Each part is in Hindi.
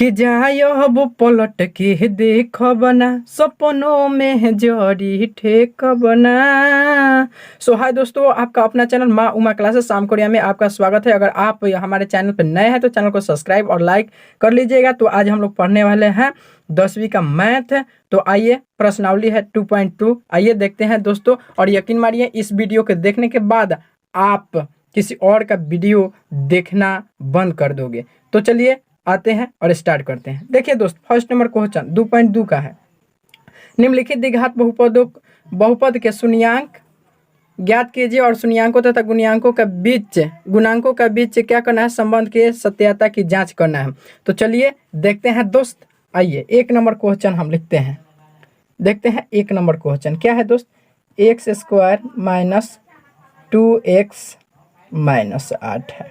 कि जायब पलट के देखब ना सपनों में जड़ी ठेकब ना। सो हाय दोस्तों, आपका अपना चैनल माँ उमा क्लासेस शाम कोरिया में आपका स्वागत है। अगर आप हमारे चैनल पर नए हैं तो चैनल को सब्सक्राइब और लाइक कर लीजिएगा। तो आज हम लोग पढ़ने वाले हैं 10वीं का मैथ। तो आइए, प्रश्नावली है 2.2, आइए देखते हैं दोस्तों। और यकीन मानिए, इस वीडियो के देखने के बाद आप किसी और का वीडियो देखना बंद कर दोगे। तो चलिए आते हैं और स्टार्ट करते हैं। देखिए दोस्त, फर्स्ट नंबर क्वेश्चन 2.2 का है। निम्नलिखित द्विघात बहुपद के शून्यांक ज्ञात कीजिए और शून्यांकों तथा गुणांकों का बीच क्या करना है, संबंध के सत्यता की जांच करना है। तो चलिए देखते हैं दोस्त। आइए, एक नंबर क्वेश्चन हम लिखते हैं। देखते हैं एक नंबर क्वेश्चन क्या है दोस्त। x² - 2x - 8 है।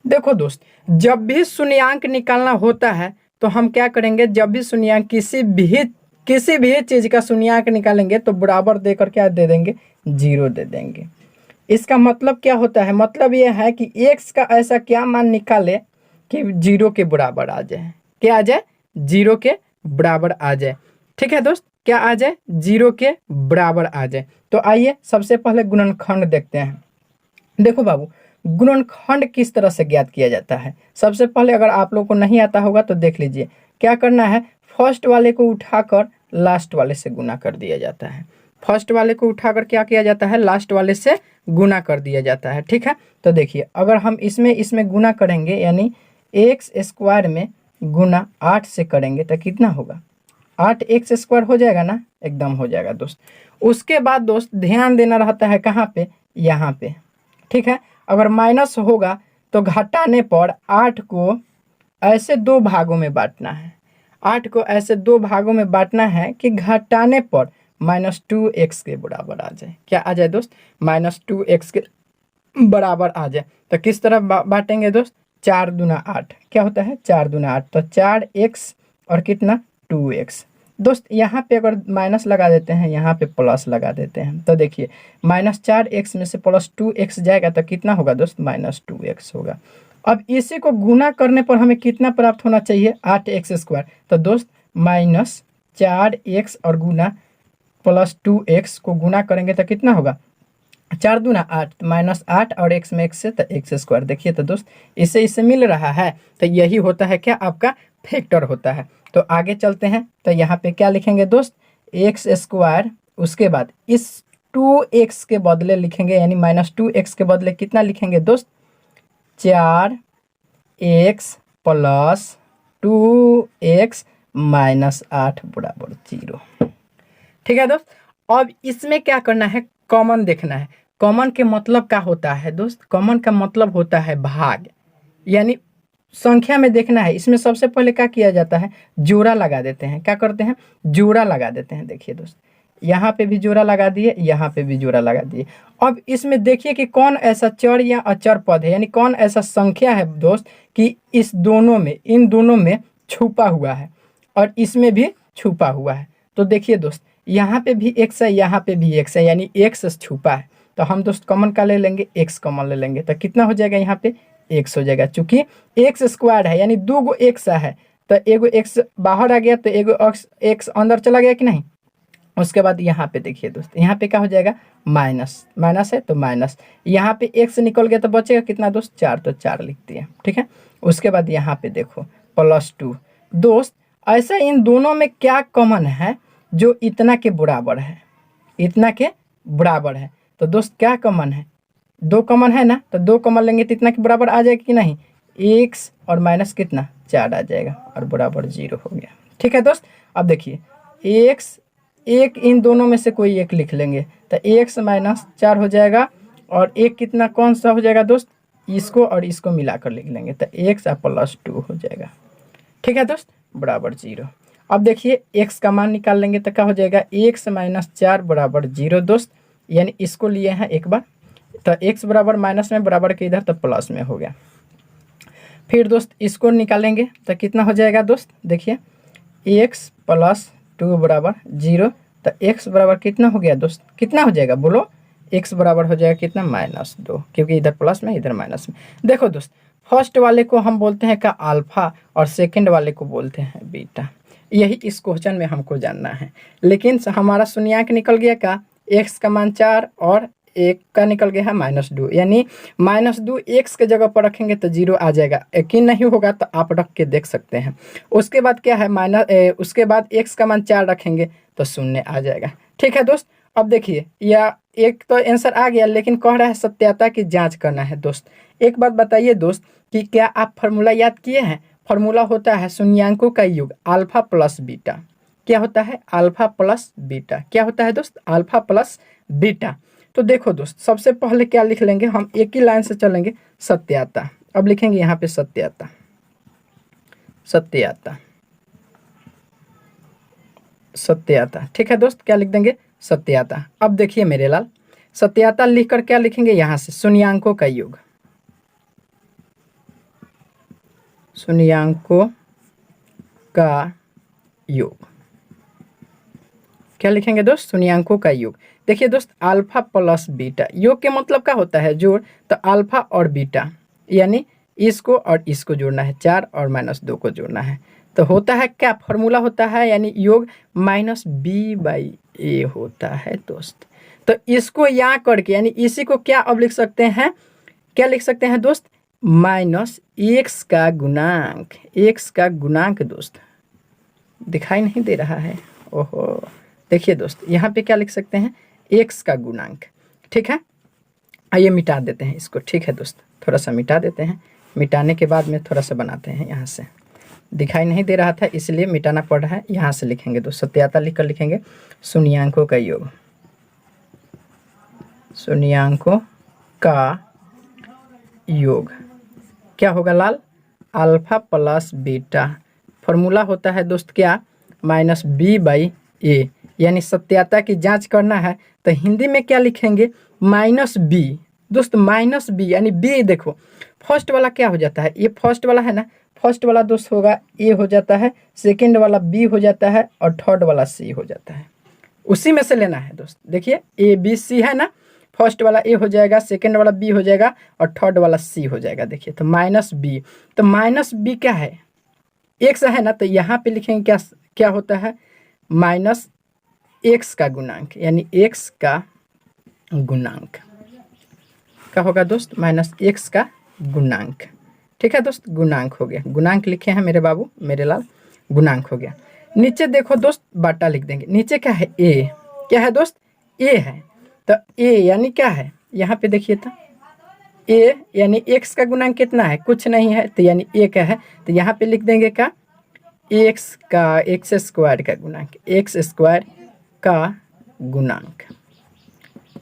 देखो दोस्त, जब भी शून्यांक निकालना होता है तो हम क्या करेंगे, जब भी शून्यांक किसी भी चीज का शून्यांक निकालेंगे तो बराबर देकर क्या दे देंगे, 0 दे देंगे। इसका मतलब क्या होता है, मतलब यह है कि x का ऐसा क्या मान निकाले कि 0 के बराबर आ जाए। क्या आ जाए, 0 के बराबर आ जाए। ठीक है दोस्त, क्या आ जाए, 0 के बराबर आ जाए। तो आइए सबसे पहले गुणनखंड देखते हैं। देखो बाबू, गुणनखंड किस तरह से ज्ञात किया जाता है। सबसे पहले, अगर आप लोग को नहीं आता होगा तो देख लीजिए। क्या करना है, फर्स्ट वाले को उठाकर लास्ट वाले से गुना कर दिया जाता है। फर्स्ट वाले को उठाकर क्या किया जाता है, लास्ट वाले से गुना कर दिया जाता है। ठीक है, तो देखिए, अगर हम इसमें गुना करेंगे, यानी x² में गुना 8 से करेंगे तो कितना होगा, 8x² हो जाएगा ना, एकदम हो जाएगा दोस्त। उसके बाद दोस्त ध्यान देना रहता है कहाँ पे, यहाँ पे। ठीक है, अगर माइनस होगा तो घटाने पर 8 को ऐसे 2 भागों में बांटना है। 8 को ऐसे 2 भागों में बांटना है कि घटाने पर -2x के बराबर आ जाए। क्या आ जाए दोस्त, -2x के बराबर आ जाए। तो किस तरह बांटेंगे दोस्त, 4 दूना 8, क्या होता है 4 दूना 8, तो 4x और कितना 2x। दोस्त यहाँ पे अगर माइनस लगा देते हैं, यहाँ पे प्लस लगा देते हैं, तो देखिए -4x में से +2x जाएगा तो कितना होगा दोस्त, -2x होगा। अब इसी को गुना करने पर हमें कितना प्राप्त होना चाहिए, 8x²। तो दोस्त -4x और गुना +2x को गुना करेंगे तो कितना होगा, 4 दूना 8, -8 और x में x से तो x²। देखिए तो दोस्त, इससे मिल रहा है। तो यही होता है क्या, आपका फैक्टर होता है। तो आगे चलते हैं। तो यहाँ पे क्या लिखेंगे दोस्त, x², उसके बाद इस 2x के बदले लिखेंगे, यानी -2x के बदले कितना लिखेंगे दोस्त, 4x + 2x - 8 बराबर 0। ठीक है दोस्त, अब इसमें क्या करना है, कॉमन देखना है। कॉमन के मतलब क्या होता है दोस्त, कॉमन का मतलब होता है भाग, यानी संख्या में देखना है। इसमें सबसे पहले क्या किया जाता है, जोड़ा लगा देते हैं। क्या करते हैं, जोड़ा लगा देते हैं। देखिए दोस्त, यहाँ पे भी जोड़ा लगा दिए, यहाँ पे भी जोड़ा लगा दिए। अब इसमें देखिए कि कौन ऐसा चर या अचर पद है, यानी कौन ऐसा संख्या है दोस्त कि इन दोनों में छुपा हुआ है और इसमें भी छुपा हुआ है। तो देखिए दोस्त, यहाँ पे भी x है, यहाँ पे भी x है, यानी x छुपा है। तो हम दोस्त कॉमन का ले लेंगे, x कॉमन ले लेंगे तो कितना हो जाएगा, यहाँ पे x हो जाएगा। चूंकि x² है, यानी 2 x है, तो एगो x बाहर आ गया तो एगो x अंदर चला गया कि नहीं। उसके बाद यहाँ पे देखिए दोस्त, यहाँ पे क्या हो जाएगा, माइनस है तो माइनस, यहाँ पे x निकल गया तो बचेगा कितना दोस्त, 4, तो 4 लिख दिए। ठीक है, उसके बाद यहाँ पे देखो +2। दोस्त ऐसा इन दोनों में क्या कॉमन है जो इतना के बराबर है, इतना के बराबर है। तो दोस्त क्या कॉमन है, 2 कॉमन है ना, तो 2 कॉमन लेंगे तो इतना के बराबर आ जाएगा कि नहीं, x और माइनस कितना 4 आ जाएगा और बराबर 0 हो गया। ठीक है दोस्त, अब देखिए x, एक इन दोनों में से कोई एक लिख लेंगे तो x - 4 हो जाएगा, और एक कितना कौन सा हो जाएगा दोस्त, इसको और इसको मिलाकर लिख लेंगे तो x +2 हो जाएगा। ठीक है दोस्त, बराबर 0। अब देखिए x का मान निकाल लेंगे तो क्या हो जाएगा, x - 4 बराबर 0 दोस्त, यानी इसको लिए हैं एक बार, तो x बराबर माइनस में, बराबर के इधर तो प्लस में हो गया। फिर दोस्त इसको निकालेंगे तो कितना हो जाएगा दोस्त, देखिए x + 2 बराबर 0, तो x बराबर कितना हो गया दोस्त, कितना हो जाएगा बोलो, x बराबर हो जाएगा कितना, -2, क्योंकि इधर प्लस में इधर माइनस में। देखो दोस्त, फर्स्ट वाले को हम बोलते हैं का अल्फा और सेकंड वाले को बोलते हैं बीटा। यही इस क्वेश्चन में हमको जानना है। लेकिन हमारा शून्यांक निकल गया का एक्स का मान 4 और एक का निकल गया है -2, यानी -2 एक्स के जगह पर रखेंगे तो 0 आ जाएगा। यकीन नहीं होगा तो आप रख के देख सकते हैं। उसके बाद क्या है उसके बाद एक्स का मान 4 रखेंगे तो 0 आ जाएगा। ठीक है दोस्त, अब देखिए या एक तो आंसर आ गया, लेकिन कह रहा है सत्यता की जांच करना है। दोस्त एक बात बताइए दोस्त कि क्या आप फार्मूला याद किए हैं? फार्मूला होता है शून्यांकों का योग अल्फा प्लस बीटा। क्या होता है? Alpha plus beta. क्या होता है दोस्त? Alpha plus beta. तो देखो दोस्त, सबसे पहले क्या लिख लेंगे हम, एक ही लाइन से चलेंगे, सत्याता। अब लिखेंगे यहाँ पे सत्याता, सत्याता, सत्याता। ठीक है दोस्त, क्या लिख देंगे? सत्याता। अब देखिए मेरे लाल, सत्याता लिखकर क्या लिखेंगे यहाँ से? शून्यांकों का योग, शून्यांकों का योग। क्या लिखेंगे दोस्त? शून्यांकों का योग। देखिए दोस्त, अल्फा प्लस बीटा, योग के मतलब क्या होता है? जोड़। तो अल्फा और बीटा यानी इसको और इसको जोड़ना है, 4 और -2 को जोड़ना है। तो होता है क्या? फॉर्मूला होता है यानी योग -b/a होता है दोस्त। तो इसको यहाँ करके यानी इसी को क्या अब लिख सकते हैं? क्या लिख सकते हैं दोस्त? -x का गुणांक, x का गुणांक। दोस्त दिखाई नहीं दे रहा है, ओहो। देखिए दोस्त, यहाँ पे क्या लिख सकते हैं? x का गुणांक। ठीक है, आइए मिटा देते हैं इसको। ठीक है दोस्त, थोड़ा सा मिटा देते हैं। मिटाने के बाद में थोड़ा सा बनाते हैं। यहाँ से दिखाई नहीं दे रहा था इसलिए मिटाना पड़ रहा है। यहाँ से लिखेंगे दोस्त, सत्याता लिखकर लिखेंगे शून्यांकों का योग, शून्यांकों का योग। क्या होगा लाल? Alpha plus beta. फॉर्मूला होता है दोस्त क्या? -b/a, यानी सत्याता की जांच करना है तो हिंदी में क्या लिखेंगे? -b। दोस्त -b यानी b। देखो फर्स्ट वाला क्या हो जाता है? ये फर्स्ट वाला है ना, फर्स्ट वाला दोस्त होगा a हो जाता है, सेकंड वाला b हो जाता है और थर्ड वाला c हो जाता है। उसी में से लेना है दोस्त। देखिए a b c है ना, फर्स्ट वाला a हो जाएगा, सेकंड वाला b हो जाएगा और थर्ड वाला c हो जाएगा। देखिए तो -b, तो -b क्या है? x है ना, तो यहाँ पे लिखेंगे क्या? क्या होता है? -x का गुणांक, यानी x का गुणांक। क्या होगा दोस्त? -x का गुणांक। ठीक है दोस्त, गुणांक हो गया। गुणांक लिखे हैं मेरे बाबू, मेरे लाल, गुणांक हो गया। नीचे देखो दोस्त, बाटा लिख देंगे। नीचे क्या है? a। क्या है दोस्त? a है। तो a यानी क्या है? यहाँ पे देखिए तो a यानी x का गुणांक कितना है? कुछ नहीं है, तो यानी 1 है। तो यहाँ पे लिख देंगे क्या? x स्क्वायर का गुणांक, x स्क्वायर का गुणांक,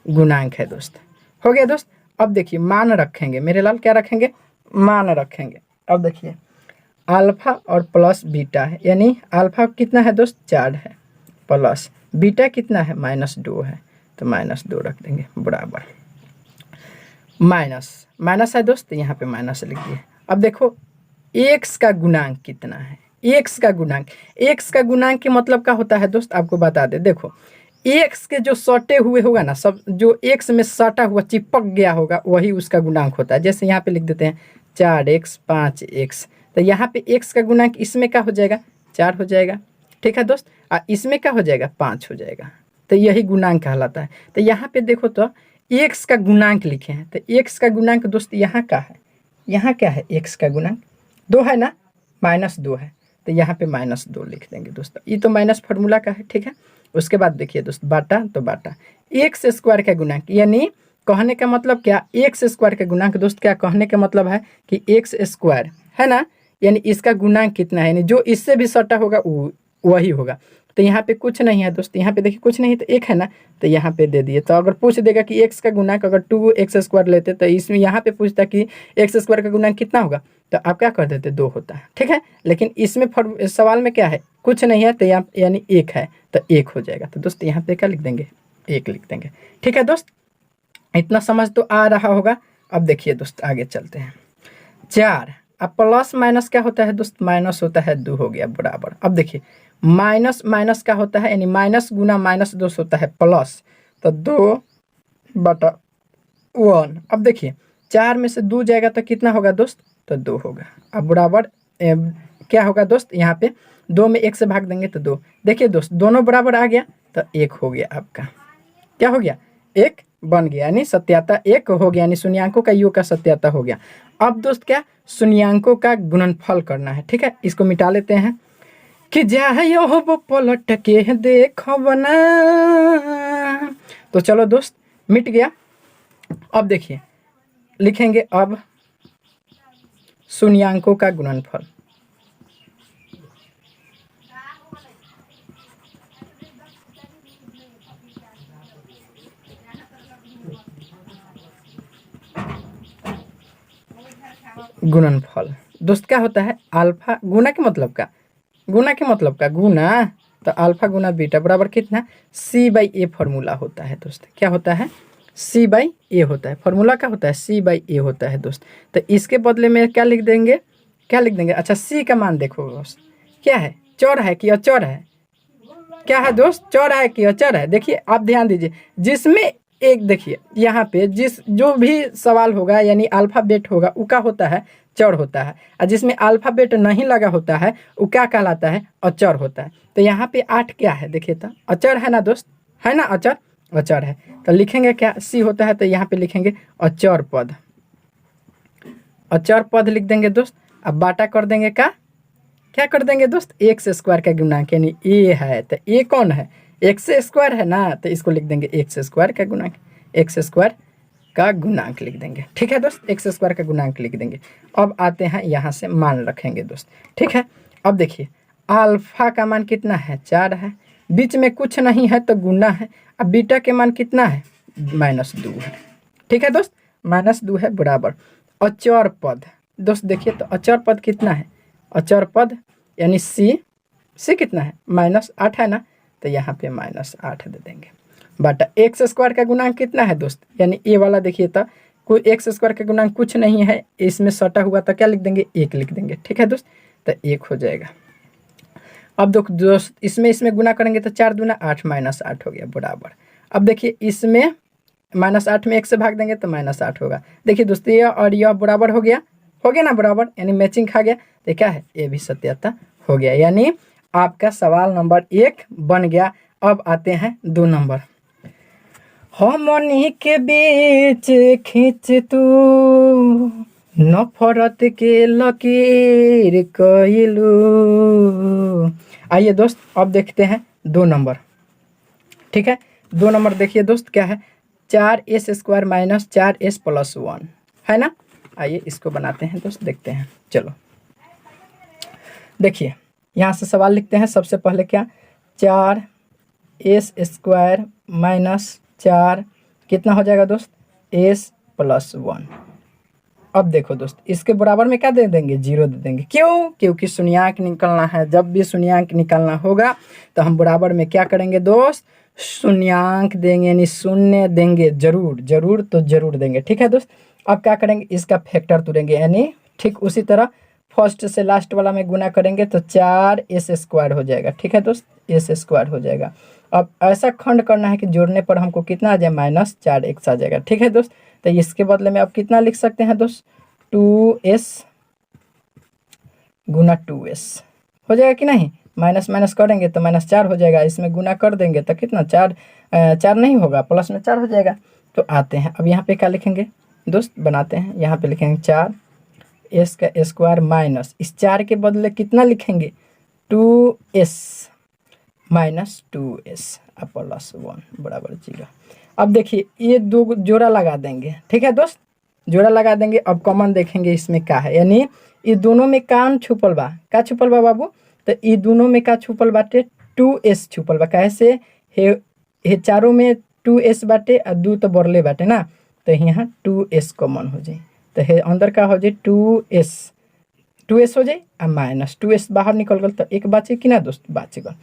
गुणांक है दोस्त। हो गया दोस्त। अब देखिए मान रखेंगे मेरे लाल, क्या रखेंगे? मान रखेंगे। अब देखिए अल्फा और प्लस बीटा है, यानी अल्फा कितना है दोस्त? 4 है, प्लस बीटा कितना है? -2 है। तो -2 रख देंगे बराबर माइनस है दोस्त, यहाँ पे माइनस लिख दिए। अब देखो x का गुणांक कितना है? x का गुणांक, x का गुणांक के मतलब क्या होता है दोस्त? आपको बता दे। देखो x के जो सटे हुए होगा ना, सब जो x में सटा हुआ चिपक गया होगा वही उसका गुणांक होता है। जैसे यहाँ पे लिख देते हैं 4x 5x, तो यहाँ पे x का गुणांक इसमें क्या हो जाएगा? 4 हो जाएगा। ठीक है दोस्त, और इसमें क्या हो जाएगा? 5 हो जाएगा। तो यही गुणांक कहलाता है। तो यहाँ पे देखो तो x का गुणांक लिखे हैं, तो x का गुणांक दोस्त यहाँ का है, यहाँ क्या है? x का गुणांक 2 है ना, -2 है। तो यहाँ पे -2 लिख देंगे दोस्तों। ये तो माइनस फार्मूला का है। ठीक है, उसके बाद देखिए दोस्त बाटा, तो बाटा एक्स स्क्वायर का गुणांक, यानी कहने का मतलब क्या? एक्स स्क्वायर का गुणांक दोस्त क्या कहने का मतलब है कि एक्स स्क्वायर है ना, यानी इसका गुणांक कितना है, यानी जो इससे भी सटा होगा वही होगा। तो यहाँ पे कुछ नहीं है दोस्त, यहाँ पे देखिए कुछ नहीं, तो 1 है ना, तो यहाँ पे दे दिए। तो अगर पूछ देगा कि एक्स का गुणांक अगर 2x² लेते तो इसमें यहाँ पे पूछता कि एक्स स्क्वायर का गुणांक कितना होगा, तो आप क्या कर देते? 2 होता है। ठीक है, लेकिन इसमें सवाल में क्या है? कुछ नहीं है, तो यहाँ यानी 1 है, तो 1 हो जाएगा। तो दोस्त यहाँ पे क्या लिख देंगे? 1 लिख देंगे। ठीक है दोस्त, इतना समझ तो आ रहा होगा। अब देखिए दोस्त आगे चलते हैं। 4 अब प्लस माइनस क्या होता है दोस्त? माइनस होता है 2 हो गया बराबर। अब देखिए माइनस माइनस क्या होता है, यानी माइनस गुना -2 होता है प्लस, तो 2/1। अब देखिए 4 में से 2 जाएगा तो कितना होगा दोस्त? तो 2 होगा। अब बराबर क्या होगा दोस्त, यहाँ पे 2 में 1 से भाग देंगे तो 2। देखिए दोस्त दोनों बराबर आ गया तो 1 हो गया आपका। क्या हो गया, 1 बन गया, यानी सत्याता 1 हो गया, यानी शून्यांकों का योग का सत्याता हो गया। अब दोस्त क्या, शून्यांकों का गुणनफल करना है। ठीक है, इसको मिटा लेते हैं कि जायो वो पलट के देखो बना। तो चलो दोस्त मिट गया। अब देखिए लिखेंगे अब शून्यांकों का गुणनफल। गुणनफल दोस्त क्या होता है, अल्फा गुना के मतलब का, गुना, तो अल्फा गुना बीटा बराबर कितना, C/A फॉर्मूला होता है दोस्त। क्या होता है, C/A होता है, फॉर्मूला क्या होता है, C/A होता है दोस्त। तो इसके बदले में क्या लिख देंगे, अच्छा C का मान देखो दोस्त, क्या है, चौर है कि अचौर है, क्या है दोस्त, चौर है कि अचर है। देखिए आप ध्यान दीजिए, जिसमें एक देखिए यहाँ पे जो भी सवाल होगा यानी अल्फाबेट होगा वो क्या होता है, चौर होता है, और जिसमें अल्फाबेट नहीं लगा होता है वो क्या कहलाता है, अचर होता है। तो यहाँ पे 8 क्या है, देखिए तो अचर है ना दोस्त, है ना, अचर है। तो लिखेंगे क्या, C होता है, तो यहाँ पे लिखेंगे अचर पद, लिख देंगे दोस्त। अब बाटा कर देंगे क्या कर देंगे दोस्त, x² का गुणांक, यानी A है तो A कौन है, x² है ना, तो इसको लिख देंगे x² का गुणांक, x² का गुणांक लिख देंगे। ठीक है दोस्त, x² का गुणांक लिख देंगे। अब आते हैं यहाँ से मान रखेंगे दोस्त। ठीक है, अब देखिए अल्फा का मान कितना है, 4 है, बीच में कुछ नहीं है तो गुना है। अब बीटा के मान कितना है, -2 है। ठीक है दोस्त, -2 है बराबर अचर पद। दोस्त देखिए तो अचर पद कितना है, अचर पद यानी C कितना है, -8 है ना, तो यहाँ पे -8 दे देंगे। बटा x² का गुणांक कितना है दोस्त, यानी A वाला देखिए तो कोई x² का गुणांक कुछ नहीं है, इसमें सटा हुआ तो क्या लिख देंगे, 1 लिख देंगे। ठीक है दोस्त, तो 1 हो जाएगा। अब दोस्त इसमें गुना करेंगे तो 4 दूना 8 -8 हो गया बराबर। अब देखिए इसमें -8 में 1 से भाग देंगे तो -8 होगा। देखिए दोस्त ये और यह बराबर हो गया ना बराबर, यानी मैचिंग खा गया। तो क्या है, ये भी सत्याता हो गया, यानी आपका सवाल नंबर 1 बन गया। अब आते हैं 2 नंबर। हमनी के बीच खींच तू नफरत के लकीर कइलू। आइए दोस्त अब देखते हैं 2 नंबर। ठीक है, 2 नंबर देखिए दोस्त क्या है, 4s² - 4s + 1 है ना। आइए इसको बनाते हैं दोस्त, देखते हैं। चलो देखिए यहाँ से सवाल लिखते हैं। सबसे पहले क्या, 4s² - 4 कितना हो जाएगा दोस्त, s + 1। अब देखो दोस्त इसके बराबर में क्या दे देंगे, 0 दे देंगे। क्यों, क्योंकि शून्यांक निकलना है। जब भी शून्यांक निकालना होगा तो हम बराबर में क्या करेंगे दोस्त, शून्यांक देंगे, यानी शून्य देंगे, जरूर देंगे। ठीक है दोस्त, अब क्या करेंगे, इसका फैक्टर तोड़ेंगे, यानी ठीक उसी तरह फर्स्ट से लास्ट वाला में गुना करेंगे तो 4s² हो जाएगा। ठीक है दोस्त, s² हो जाएगा। अब ऐसा खंड करना है कि जोड़ने पर हमको कितना आ जाए, -4x आ जाएगा। ठीक है दोस्त, तो इसके बदले में अब कितना लिख सकते हैं दोस्त, 2s गुना 2s हो जाएगा कि नहीं, माइनस करेंगे तो -4 हो जाएगा, इसमें गुना कर देंगे तो कितना, 4 नहीं होगा, प्लस में 4 हो जाएगा। तो आते हैं अब यहाँ पे क्या लिखेंगे दोस्त, बनाते हैं। यहाँ पे लिखेंगे 4s का स्क्वायर माइनस इस 4 के बदले कितना लिखेंगे, 2s - 2s +1 बराबर 0। अब देखिए ये 2 जोड़ा लगा देंगे। ठीक है दोस्त, जोड़ा लगा देंगे। अब कॉमन देखेंगे इसमें क्या है, यानी ये दोनों में कान छुपल बा, का छुपल बा बाबू, तो ये दोनों में का छुपल बाटे, 2s छुपल बा। कैसे, हे चारों में 2s बाटे और 2 तो बरले बाटे ना, तो यहाँ 2s कॉमन हो जाए, तो हे अंदर का हो जाए 2s हो जाए और -2s बाहर निकल गल तो 1 बाचे कि ना दोस्त, बाचे गल।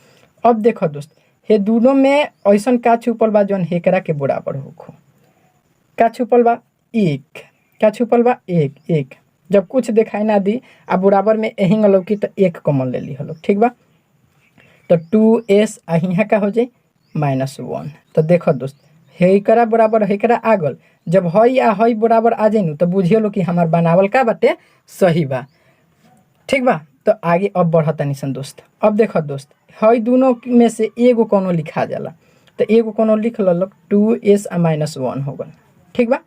अब देखो दोस्त हे दोनों में ऐसा का छुपल बा जौन हेकरा के बराबर होखो, का छुपल बा 1, का छुपल बा 1। जब कुछ दिखाई ना दी आ बराबर में यहीं लौकी तो 1 कॉमन ले ली हलो। ठीक बा, तो 2s यहाँ का हो जाए -1। तो देखो दोस्त हेकरा बराबर हेकरा आ गल, जब हई आ हई बराबर आ जाए तो बुझिए लो कि हमार बनावल का बाटे सही बा। ठीक बा, तो आगे अब बढ़ता सन दोस्त। अब देख दोस्त, हई दोनों में से एगो कोनो लिखा जाला, तो एगो कोनो लिख ललक 2s - 1 हो गल। ठीक बा,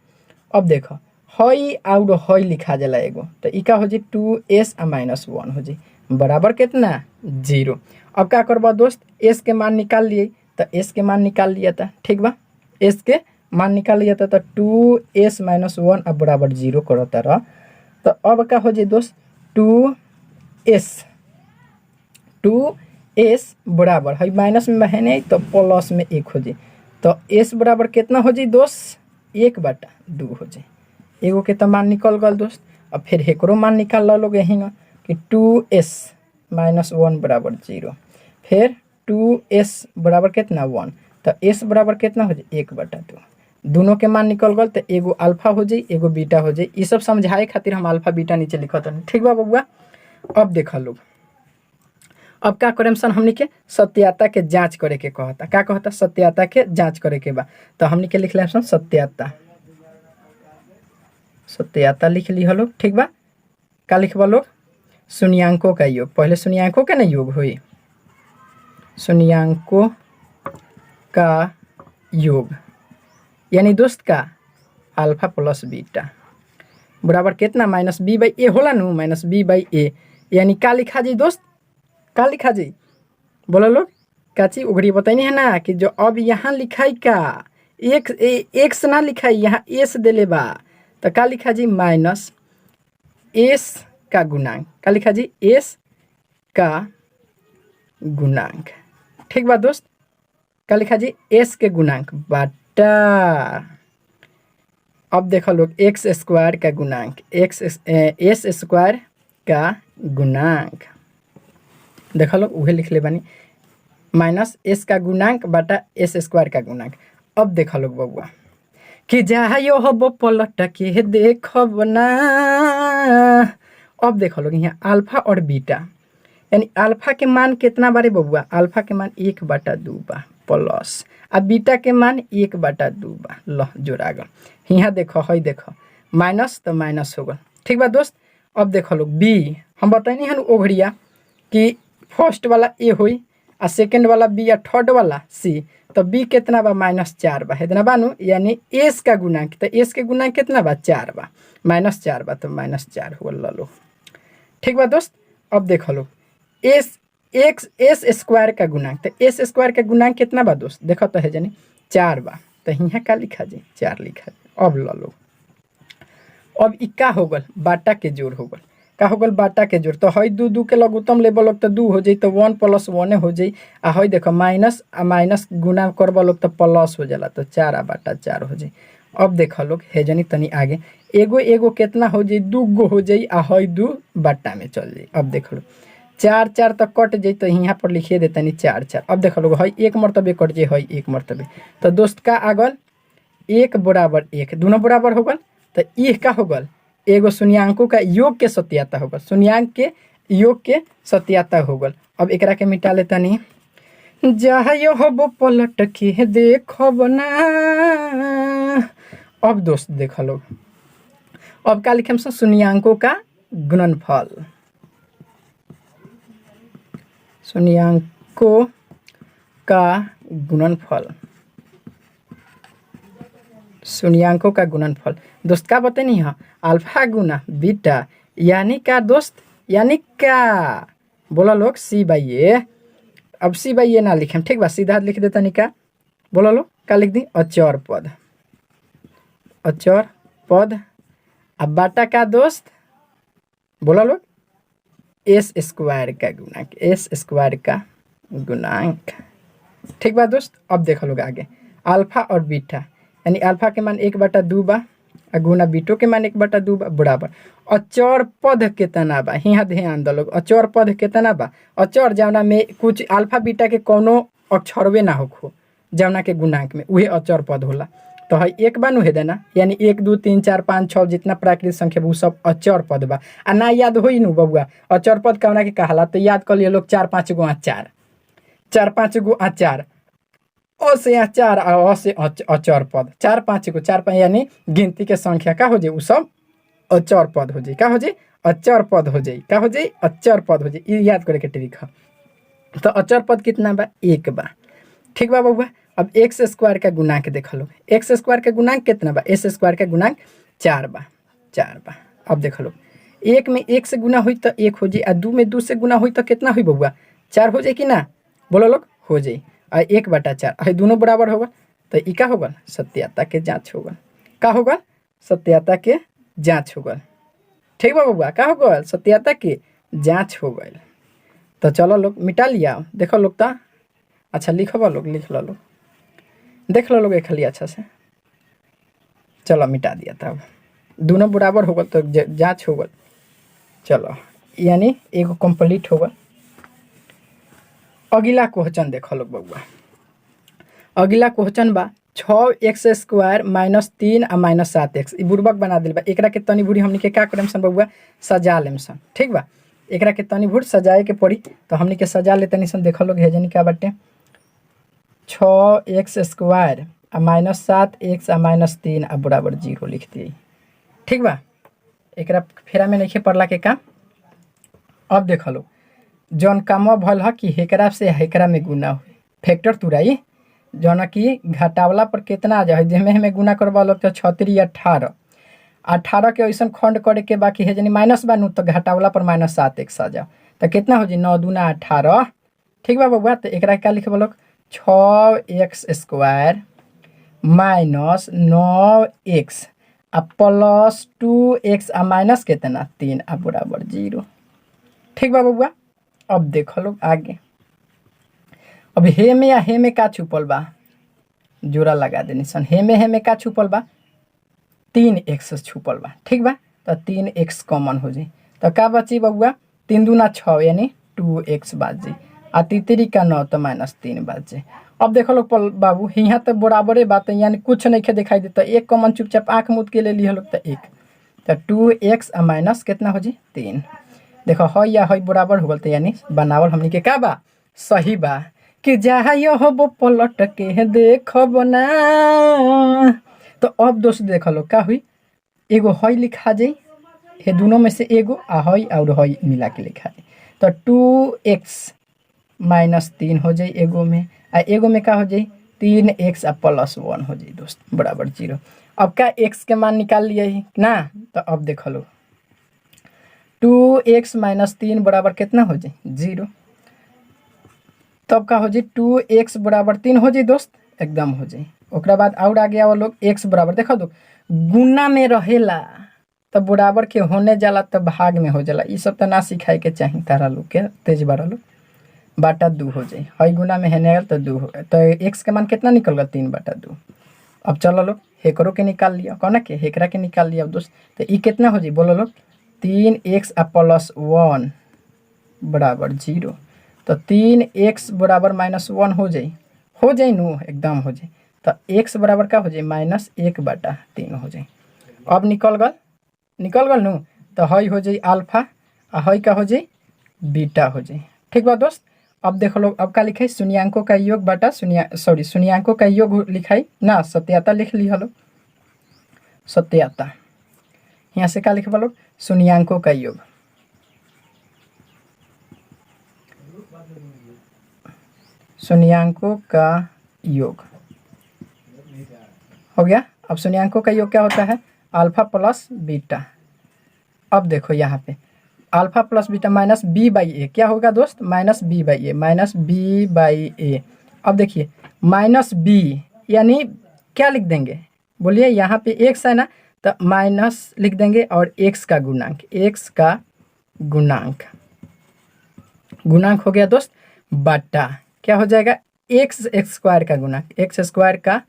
अब देख हई और हई लिखा जाला एगो, तो ई का हो जी 2s - 1 हो जी, बराबर कितना 0। अब का करबा दोस्त, s के मान निकाल लिए, तो s के मान निकाल लिया था। ठीक बा, s के मान निकाल लिया था, तो 2s - 1 अब बराबर 0 करता रह। तो अब का हो जी दोस्त 2s बराबर है माइनस में बहने तो प्लस में 1 हो जाए, तो s बराबर कितना हो जाए दोस्त 1/2 हो जाए। एगो के तो मान निकल गल दोस्त। अब फिर एकरो मान निकाल लोगे यहीं कि 2s - 1 बराबर 0, फिर 2s बराबर कितना 1, तो s बराबर कितना हो जाए 1/2। दोनों के मान निकल गल, तो एगो अल्फा हो जाए एगो बीटा हो जाए। ये सब समझाए खातिर हम अल्फा बीटा नीचे लिखत हन। ठीक बा बबुआ, अब देख लोग, अब का करें सन हमनी के सत्याता के जांच करे के कहता। का कहता, सत्याता के जांच करे के बा, तो हमनी के लिख ले सन सत्याता। सत्याता लिख ली लोग। ठीक बा, का लिखबा लोग, शून्यांकों का योग। पहले शून्यांकों के ना योग हुई, शून्यांकों का योग यानी दोस्त का अल्फा प्लस बीटा बराबर कितना -b/a होला नु, -b/a यानी का लिखा जी दोस्त, का लिखा जी बोलो लोग। का चीज उघड़ी बताइनी है ना कि जो अब यहाँ लिखाई का एक्स ना लिखाई, यहाँ एस देले बा, तो का लिखा जी माइनस एस का गुणांक। का लिखा जी एस का गुणांक। ठीक बा दोस्त, का लिखा जी एस के गुणांक बाटा। अब देखो लोग एक्स स्क्वायर का गुणांक, एस स्क्वायर का गुणांक देखो लोग उहे लिख ले बानी, माइनस एस का गुणांक बटा एस स्क्वायर का गुणांक। अब देखो लोग बबुआ कि जायो हब पलट के देखब ना। अब देखो लोग यहाँ अल्फा और बीटा, यानी अल्फा के मान कितना बारे बबुआ, अल्फा के मान 1/2 बा प्लस, अब बीटा के मान 1/2 बा। लो जोड़ा गल। यहाँ देखो हई देखो माइनस तो माइनस हो गल। ठीक बा दोस्त, अब देखो लोग बी, हम बताइनी हन ओघड़िया कि फर्स्ट वाला ए हुई आ सेकेंड वाला बी या थर्ड वाला सी, तो बी कितना बा -4 बा, इतना बानू, यानी एस का गुणांक, तो एस के गुणांक कितना बा 4 बा, -4 बा, तो -4 हो लो। ठीक बा दोस्त, अब देखो लो एस स्क्वायर का गुणांक, तो एस स्क्वायर का गुणांक कितना बा दोस्त, देखो तो है जानी 4 बा, तो यहाँ का लिखा जी 4 लिखा। अब लो अब ई का हो गल, बाटा के जोड़ हो गल। का हो गल, बाटा के जोड़, तो हई 2 के लघुत्तम लेबल लोग तो 2 हो जाई, तो 1 + 1 हो जाई। आ हई देखो माइनस आ माइनस गुना करब लोग तो प्लस हो जाला, तो 4 - 4 हो जाई। अब देखो लोग है जनी तनी आगे, एगो एगो कितना हो जाई 2 गो हो जाई, आ हई 2 बाटा में चल जाई। अब देखो लोग 4 4 तक कट जाई, तो यहाँ पर लिखिए देतनी 4 4। अब देखो लोग हई 1 मरतबे कट जाई, हई 1 मरतबे, तो दोस्त का आगल 1 बराबर 1, दोनों बराबर हो गल। तो ये का हो गल, एगो शून्यांकों का योग के सत्याता हो गल, शून्यांक के योग के सत्याता हो गल। अब एकरा के मिटा लेता नहीं, जायो हब पलट के देखब ना। अब दोस्त देखो लोग, अब का लिखे शून्यांकों का गुणनफल, शून्यांकों का गुणनफल, शून्यांकों का गुणनफल दोस्त का बते नहीं है, अल्फा गुना बीटा यानी का दोस्त, यानी का बोला लोग c/a। अब c/a ना लिखे, ठीक बा, सीधा लिख देता नहीं का, बोला लो का लिख दी अचर पद, अचर पद। अब बाटा का दोस्त बोला लोग एस स्क्वायर का गुणांक, एस स्क्वायर का गुणांक। ठीक बा दोस्त, अब देखो लोग आगे अल्फा और बीटा, यानी अल्फा के मान 1/2 बा, गुना बीटो के मान 1/2 बा, बराबर अचर पद कितना बा। यहाँ ध्यान दो लोग, अचर पद कितना बा, अचर जौना में कुछ अल्फा बीटा के कोनो अक्षरवे ना होखो, जौना के गुणांक में उहे अचर पद होला। तो है 1 बानू है देना, यानी 1 2 3 4 5 6 जितना प्राकृतिक संख्या वो सब अचर पद बा। आ ना याद होई नु बबुआ अचर पद कौना के कहाला, तो याद कर लियो लोग 4 5 गो आचार, 4 5 गो आचार। अ से यहाँ चार आ अ से अचर पद, चार पाँच को चार पाँच यानी गिनती के संख्या का हो जाए उ सब अचर पद हो जाए, का हो जाए अचर पद हो जाए, का हो जाए अचर पद हो जाए। ये याद करे के ट्रिक है। तो अचर पद कितना बा, एक बा। ठीक बा बउआ। अब एक्स स्क्वायर का गुणांक देख लो, एक्स स्क्वायर का गुणांक कितना बा, एस स्क्वायर का गुणांक चार बा, चार बा। अब देख लो, एक में एक से गुना हुई तो एक हो जाए, और दू में दू से गुना हुई तो कितना हुई बउआ, चार हो जाए कि ना, बोलो लोग, हो जाए। और एक बटा चार दोनों बराबर होगा, तो ई का होगा, सत्याता के जांच होगा, का होगा, सत्याता के जांच होगा। ठीक बा बउआ, का होगा, सत्याता के जांच हो गए। तो चलो लोग मिटा लिया, देखो लोग ता, अच्छा लिखो लोग, लिख लो लोग, देख लो लोग एक खाली अच्छा से। चलो मिटा दिया था, अब दोनों बराबर होगा तो जांच होगा। चलो यानी एगो कंप्लीट होगा। अगला क्वेश्चन देखो लोग बउआ, अगला क्वेश्चन बा 6x स्क्वायर माइनस 3 आ माइनस 7x। बुड़बक बना दिल बा, एकरा के तनी बुढ़ी हमनी के का करेम सन बउआ, सजा लेम सन। ठीक बा, एकरा के तनी बुढ़ सजाए के पड़ी, तो हमनी के सजा ले तनी सन। देखो लोग हेजनी क्या बाटे, 6x स्क्वायर आ माइनस 7x आ माइनस 3 आ बराबर 0 लिख दिए। ठीक बा, एकरा फेरा में नहीं पड़ला के काम। अब देख लो, जौन काम भल है कि हेकरा से हेकरा में गुना हुई, फैक्टर तुराई जौन कि घटावला पर कितना आ जाए, जेमे हमें गुना करवा लो तो 36 18, 18 के ऐसा खंड करे के बाकी है जनी माइनस बानू, तो घटावला पर माइनस 7x आ जाओ, तो कितना हो जी 9 दूना 18। ठीक बा बउआ। तो एकरा क्या लिखे बोलो, 6x स्क्वायर माइनस 9x आ प्लस 2x आ माइनस कितना 3 आ बराबर 0। ठीक बा बउआ। अब देखो लोग आगे, अब हे में या हे में का छुपल बा, जोड़ा लगा देनी सन। हे में का छुपल बा, 3x छुपल बा। ठीक बा, तो 3x कॉमन हो जाए, तो का बची बउआ, 3 दूना 6 यानी 2x बाज जाए, आ तीतरी का 9 तो माइनस 3 बाज जाए। अब देखो लोग बाबू, यहाँ तो बराबरे बात है, यानी कुछ नहीं दिखाई देता, एक कॉमन चुपचाप आँख मूद के ले लिया लोग, तो एक, तो 2x आ माइनस कितना हो जाए 3। देखो है या है बराबर हो गल, तो यानी बनावल हमनी के का बा, सही बा। कि जहाँ हो पलट के देखब ना। तो अब दोस्त देख लो का हुई, एगो है लिखा जाए, ये दोनों में से एगो आ है और है मिला के लिखा जाए, तो 2x माइनस 3 हो जाए एगो में, आ एगो में का हो जाए 3x आ प्लस 1 हो जाए दोस्त बराबर 0। अब का x के मान निकाल लिए ना, तो अब देख लो 2x माइनस 3 बराबर कितना हो जाए 0। तब का हो जाए 2x बराबर 3 हो जाए दोस्त, एकदम हो जाए। ओकरा बाद और आगे आओ लोग, x बराबर देखो दो गुना में रहेला तो बराबर के होने जाला तो भाग में हो जाला, ये सब तो ना सिखाए के चाहिए तारा लोग के, तेज बारा लोग। बाटा 2 हो जाए, है गुना में है तो 2 हो, तो x के मान कितना निकल गया 3 बटा 2। अब चलो लोग हेकरो के निकाल लिया, कौन के हेकरा के निकाल लिया दोस्त, तो ये कितना हो जाए बोलो लोग, 3x आ प्लस 1 बराबर 0, तो 3x बराबर माइनस 1 हो जाए नू, एकदम हो जाए। तो x बराबर का हो जाए माइनस 1 बटा 3 हो जाए। अब निकल गल नू, तो है हो जाए अल्फा, आ है का हो जाए बीटा हो जाए। ठीक बा दोस्त। अब देखो लोग, अब का लिखाई शून्यांकों का योग बटा शून्यांकों का योग लिखाई ना, सत्याता लिख ली हलो, सत्याता। यहाँ से क्या लिखे लोग, शून्यांकों का योग, शून्यांकों का योग हो गया। अब शून्यांकों का योग क्या होता है, अल्फा प्लस बीटा। अब देखो यहाँ पे alpha plus beta minus B by A, क्या होगा दोस्त, minus B by A, minus B by A. अब देखिए माइनस बी यानी क्या लिख देंगे, बोलिए यहाँ पे एक्स है ना, तो माइनस लिख देंगे और एक्स का गुणांक, एक्स का गुणांक हो गया दोस्त, बटा क्या हो जाएगा, एक्स स्क्वायर का गुणांक, एक्स स्क्वायर का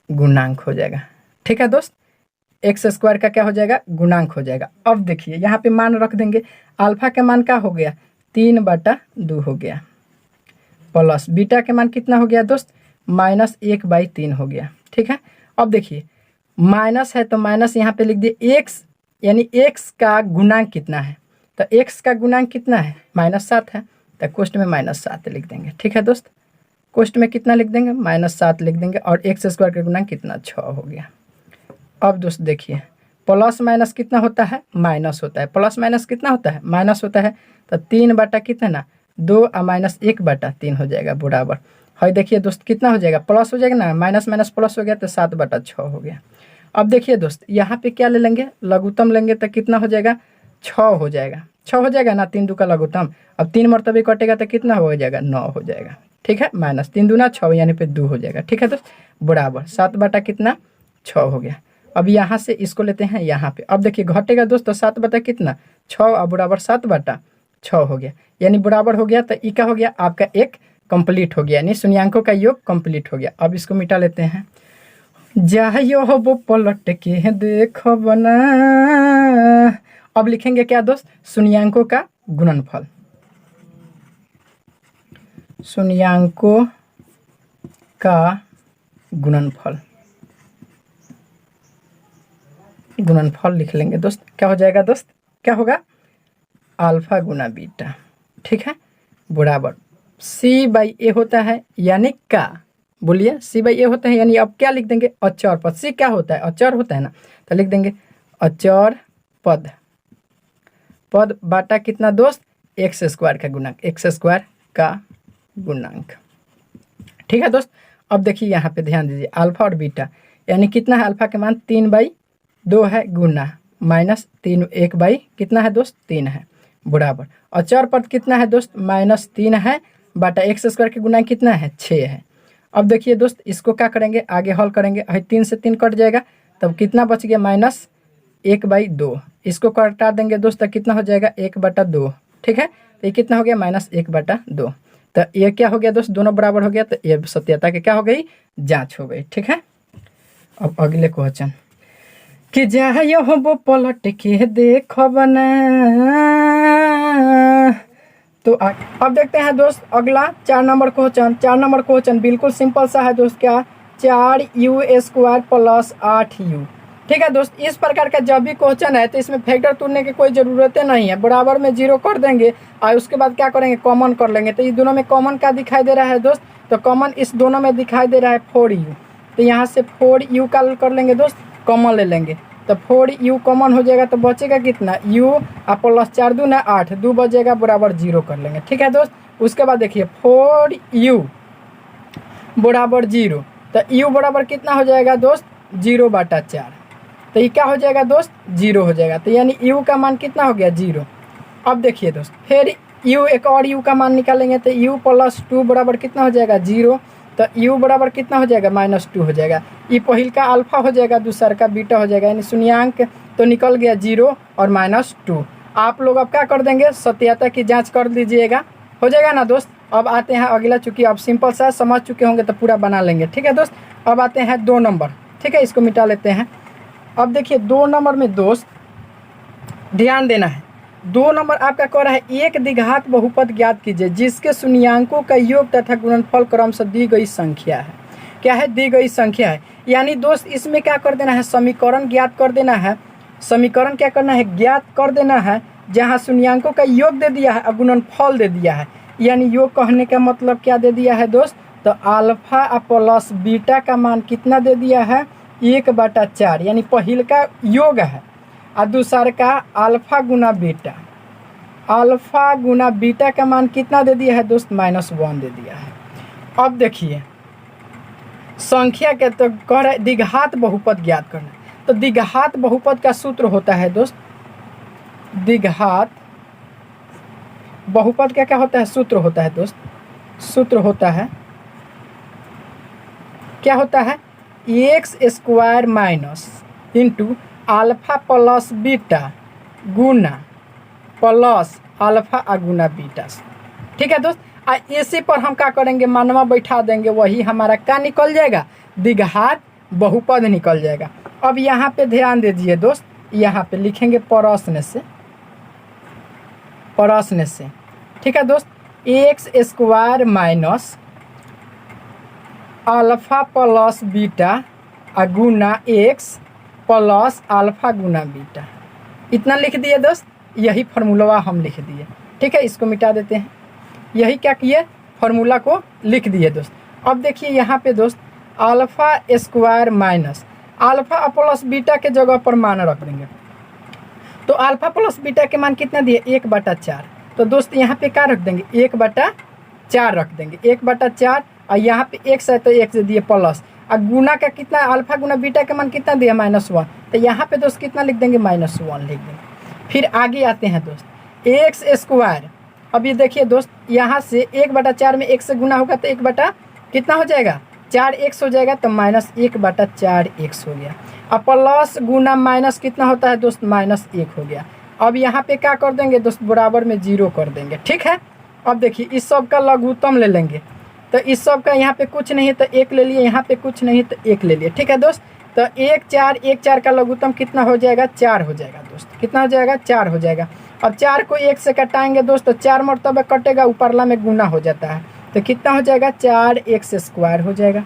गुणांक हो जाएगा। ठीक है दोस्त, एक्स स्क्वायर का क्या हो जाएगा, गुणांक हो जाएगा। अब देखिए यहाँ पे मान रख देंगे, अल्फा के मान का हो गया 3 बटा 2 हो गया, प्लस बीटा के मान कितना हो गया दोस्त, माइनस 1 बाई 3 हो गया। ठीक है, अब देखिए माइनस है तो माइनस यहाँ पे लिख दिए एक्स, यानी एक्स का गुणांक कितना है, तो एक्स का गुणांक कितना है माइनस 7 है, तो कोष्ट में -7 लिख देंगे। ठीक है दोस्त, कोष्ट में कितना लिख देंगे, -7 लिख देंगे और एक्स स्क्वायर का गुना कितना 6 हो गया। अब दोस्त देखिए प्लस माइनस कितना होता है, माइनस होता है। प्लस माइनस कितना होता है, माइनस होता है। तो 3 बटा कितना 2 और -1 बटा 3 हो जाएगा बराबर। है देखिए दोस्त कितना हो जाएगा, प्लस हो जाएगा ना, माइनस माइनस प्लस हो गया तो 7 बटा 6 हो गया। अब देखिए दोस्त यहाँ पे क्या ले लेंगे, लघुत्तम लेंगे तो कितना हो जाएगा 6 हो जाएगा। 6 हो जाएगा ना, 3 2 का लघुत्तम। अब 3 मरतबे कटेगा तो कितना हो जाएगा 9 हो जाएगा। ठीक है, -3 दूना 6 यानी पे 2 हो जाएगा। ठीक है दोस्त, बराबर 7 बटा कितना 6 हो गया। अब यहाँ से इसको लेते हैं यहाँ पे। अब देखिए घटेगा दोस्त तो 7 बटा कितना 6 और बराबर 7 बटा 6 हो गया, यानी बराबर हो गया। तो ई क्या हो गया आपका एक कंप्लीट हो गया, यानी शून्यांकों का योग कंप्लीट हो गया। अब इसको मिटा लेते हैं। जायो वो पलट के देखो बना। अब लिखेंगे क्या दोस्त, शून्यांकों का गुणनफल। शून्यांकों का गुणनफल, गुणनफल लिख लेंगे दोस्त। क्या हो जाएगा दोस्त, क्या होगा अल्फा गुना बीटा। ठीक है, बराबर C/A होता है यानी का, बोलिए C/A होता है यानी अब क्या लिख देंगे अचर पद। C क्या होता है, अचर होता है ना, तो लिख देंगे अचर पद। पद बाटा कितना दोस्त एक्स स्क्वायर का गुणांक, एक्स स्क्वायर का गुणांक। ठीक है दोस्त, अब देखिए यहाँ पे ध्यान दीजिए अल्फा और बीटा यानी कितना है, अल्फा के मान 3/2 है गुना -3 1 बाई कितना है दोस्त 3 है बराबर। अचर पद कितना है दोस्त -3 है बाटा एक्स स्क्वायर के गुना कितना है 6 है। अब देखिए दोस्त इसको क्या करेंगे, आगे हल करेंगे। 3 से 3 कट जाएगा तब कितना बच गया -1/2। इसको कटा देंगे दोस्त तो कितना हो जाएगा 1/2। ठीक है, तो ये कितना हो गया -1/2। तो ये क्या हो गया दोस्त, दोनों बराबर हो गया। तो ये सत्यता की क्या हो गई, जांच हो गई। ठीक है, अब अगले क्वेश्चन कि जायो वो पलट के देखो बना। तो अब देखते हैं दोस्त अगला 4 नंबर क्वेश्चन। 4 नंबर क्वेश्चन बिल्कुल सिंपल सा है दोस्त, क्या 4u² + 8u। ठीक है दोस्त, इस प्रकार का जब भी क्वेश्चन है तो इसमें फैक्टर तोड़ने की कोई ज़रूरत नहीं है, बराबर में 0 कर देंगे और उसके बाद क्या करेंगे कॉमन कर लेंगे। तो इस दोनों में कॉमन क्या दिखाई दे रहा है दोस्त, तो कॉमन इस दोनों में दिखाई दे रहा है 4u। तो यहाँ से 4u का कर लेंगे दोस्त, कॉमन ले लेंगे तो 4u कॉमन हो जाएगा। तो बचेगा कितना u और +4 दूना 8, 2 बचेगा बराबर 0 कर लेंगे। ठीक है दोस्त, उसके बाद देखिए 4u बराबर 0, तो u बराबर कितना हो जाएगा दोस्त 0/4। तो ये क्या हो जाएगा दोस्त 0 हो जाएगा। तो यानी u का मान कितना हो गया 0। अब देखिए दोस्त फिर u एक और u का मान निकालेंगे तो u + 2 बराबर कितना हो जाएगा 0। तो u बराबर कितना हो जाएगा -2 हो जाएगा। ये पहिल का अल्फा हो जाएगा, दूसर का बीटा हो जाएगा, यानी शून्यांक तो निकल गया 0 और -2। आप लोग अब क्या कर देंगे, सत्यता की जांच कर लीजिएगा, हो जाएगा ना दोस्त। अब आते हैं अगला, चूँकि अब सिंपल सा समझ चुके होंगे तो पूरा बना लेंगे। ठीक है दोस्त, अब आते हैं 2 नंबर। ठीक है, इसको मिटा लेते हैं। अब देखिए 2 नंबर में दोस्त ध्यान देना है। 2 नंबर आपका कह रहा है एक द्विघात बहुपद ज्ञात कीजिए जिसके शून्यांकों का योग तथा गुणनफल क्रम से दी गई संख्या है। क्या है, दी गई संख्या है। यानी दोस्त इसमें क्या कर देना है, समीकरण ज्ञात कर देना है। समीकरण क्या करना है, ज्ञात कर देना है, जहाँ शून्यांकों का योग दे दिया है और गुणनफल दे दिया है। यानी योग कहने का मतलब क्या दे दिया है दोस्त, तो अल्फा प्लस बीटा का मान कितना दे दिया है 1/4, यानी पहिल का योग है और दूसर का अल्फा गुना बीटा। अल्फा गुना बीटा का मान कितना दे दिया है दोस्त -1 दे दिया है। अब देखिए संख्या के तो कह रहे द्विघात बहुपद ज्ञात करना, तो द्विघात बहुपद का सूत्र होता है दोस्त, द्विघात बहुपद का क्या होता है, सूत्र होता है दोस्त। सूत्र होता है क्या होता है, x² into alpha plus beta गुना प्लस अल्फा गुना बीटा। ठीक है दोस्त, इसी पर हम क्या करेंगे मानवा बैठा देंगे, वही हमारा क्या निकल जाएगा, द्विघात बहुपद निकल जाएगा। अब यहाँ पे ध्यान दीजिए दोस्त, यहाँ पे लिखेंगे प्रश्न से, प्रश्न से। ठीक है दोस्त, x² अल्फा प्लस बीटा गुना x प्लस अल्फा गुना बीटा, इतना लिख दिए दोस्त, यही फार्मूला हम लिख दिए। ठीक है, इसको मिटा देते हैं। यही क्या किए, फॉर्मूला को लिख दिए दोस्त। अब देखिए यहाँ पे दोस्त alpha square minus alpha plus beta के जगह पर मान रख देंगे। तो अल्फा प्लस बीटा के मान कितना दिए, 1/4। तो दोस्त यहाँ पे क्या रख देंगे, 1/4 रख देंगे, 1/4। और यहाँ पे x है तो x दिए प्लस, और गुना का कितना, अल्फा गुना बीटा का मान कितना दिया, -1। तो यहाँ पे दोस्त कितना लिख देंगे, -1 लिख देंगे। फिर आगे आते हैं दोस्त एक्स स्क्वायर। अब ये देखिए दोस्त, यहाँ से 1/4 में x से गुना होगा तो 1 बटा कितना हो जाएगा, 4x हो जाएगा, तो -1/4x हो गया। अब प्लस गुना माइनस कितना होता है दोस्त, -1 हो गया। अब यहाँ पे क्या कर देंगे दोस्त, बराबर में 0 कर देंगे, ठीक है। अब देखिए इस सब का लघुत्तम ले लेंगे, तो इस सब का यहाँ पे कुछ नहीं है तो 1 ले लिए, यहाँ पे कुछ नहीं है तो 1 ले लिए, ठीक है दोस्त। तो 1 4 1 4 का लघुत्तम कितना हो जाएगा, 4 हो जाएगा दोस्त। कितना हो जाएगा, 4 हो जाएगा। अब 4 को 1 से कटाएंगे दोस्त, तो 4 मरतबा कटेगा, ऊपरला में गुना हो जाता है, तो कितना हो जाएगा, 4x स्क्वायर हो जाएगा।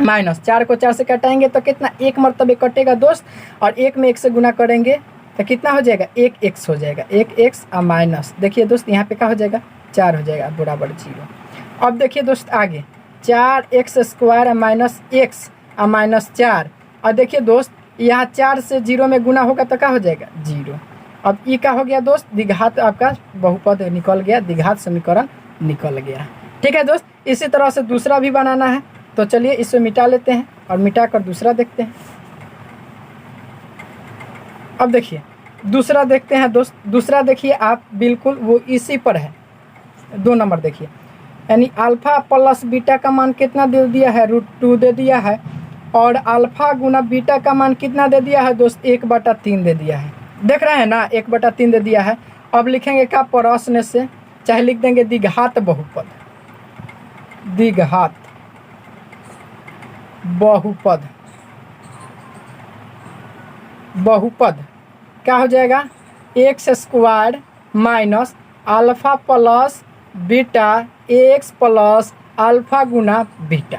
माइनस 4 को 4 से कटाएंगे तो कितना, 1 मरतबे कटेगा दोस्त, और 1 में 1 से गुना करेंगे तो कितना हो जाएगा, 1x हो जाएगा, 1x और माइनस देखिए दोस्त यहाँ पे क्या हो जाएगा, 4 हो जाएगा, बराबर 0। अब देखिए दोस्त आगे 4x स्क्वायर माइनस x और -4। और देखिए दोस्त यहाँ 4 से 0 में गुना होगा तो क्या हो जाएगा, 0। अब ये क्या हो गया दोस्त, द्विघात आपका बहुपद निकल गया, द्विघात समीकरण निकल गया, ठीक है दोस्त। इसी तरह से दूसरा भी बनाना है, तो चलिए इसे मिटा लेते हैं और मिटा कर दूसरा देखते हैं। अब देखिए दूसरा देखते हैं दोस्त। दूसरा देखिए आप, बिल्कुल वो इसी पर है, 2 नंबर देखिए, यानी अल्फा प्लस बीटा का मान कितना दे दिया है, √2 दे दिया है, और अल्फा गुना बीटा का मान कितना दे दिया है दोस्त, 1/3 दे दिया है। देख रहे हैं ना, 1/3 दे दिया है। अब लिखेंगे क्या, प्रश्न से, चाहे लिख देंगे द्विघात बहुपद, द्विघात बहुपद, बहुपद क्या हो जाएगा, x square minus alpha plus beta x plus alpha गुना बीटा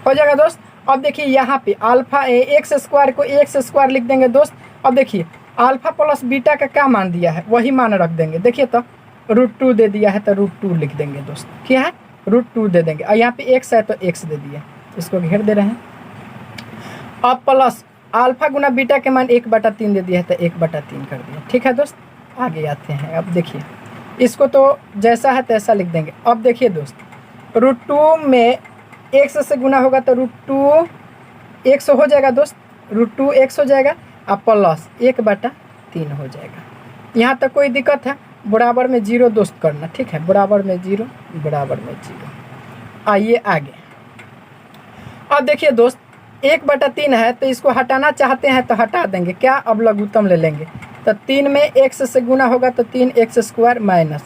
हो जाएगा दोस्त। अब देखिए यहाँ पे अल्फा x स्क्वायर को x स्क्वायर लिख देंगे दोस्त। अब देखिए अल्फा प्लस बीटा का क्या मान दिया है, वही मान रख देंगे। देखिए तो √2 दे दिया है तो √2 लिख देंगे दोस्त, क्या है, √2 दे देंगे। और यहाँ पे x है तो x दे दिया, इसको घेर दे रहे हैं। अब प्लस अल्फा गुना बीटा के मान 1/3 दे दिया है तो 1/3 कर दिया, ठीक है दोस्त। आगे आते हैं, अब देखिए इसको तो जैसा है तैसा लिख देंगे। अब देखिए दोस्त √2 में x से गुना होगा तो √2 x हो जाएगा दोस्त, √2 x हो जाएगा, अब प्लस 1/3 हो जाएगा। यहाँ तक कोई दिक्कत है, बराबर में 0 दोस्त करना, ठीक है, बराबर में 0, बराबर में 0। आइए आगे। अब देखिए दोस्त 1/3 है तो इसको हटाना चाहते हैं तो हटा देंगे, क्या, अब लघुत्तम ले लेंगे। तो 3 में x से गुना होगा तो 3x स्क्वायर माइनस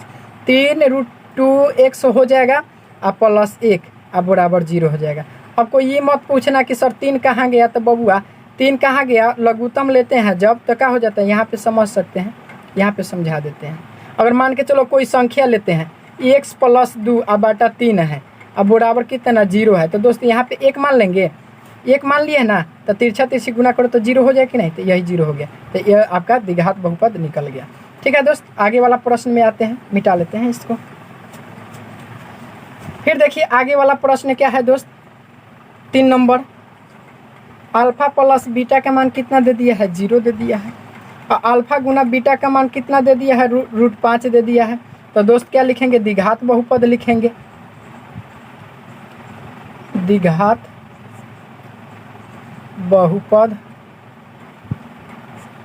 3 √2x हो जाएगा, और प्लस 1, अब बराबर 0 हो जाएगा। अब कोई ये मत पूछना कि सर 3 कहाँ गया, तो बबुआ 3 कहाँ गया, लघुत्तम लेते हैं जब तो क्या हो जाता है, यहाँ पे समझ सकते हैं, यहाँ पे समझा देते हैं। अगर मान के चलो कोई संख्या लेते हैं, x + 2 बटा 3 है, अब बराबर कितना, 0 है, तो दोस्त यहाँ पे 1 मान लेंगे, 1 मान लिए ना, तो तिरछा तिरछी गुना करो तो 0 हो जाए कि नहीं, तो यही 0 हो गया, तो यह आपका द्विघात बहुपद निकल गया, ठीक है दोस्त। आगे वाला प्रश्न में आते हैं, मिटा लेते हैं इसको। फिर देखिए आगे वाला प्रश्न क्या है दोस्त, 3 नंबर, अल्फा प्लस बीटा का मान कितना दे दिया है, 0 दे दिया है, और अल्फा गुना बीटा का मान कितना दे दिया है, √5 दे दिया है। तो दोस्त क्या लिखेंगे, द्विघात बहुपद लिखेंगे, द्विघात बहुपद,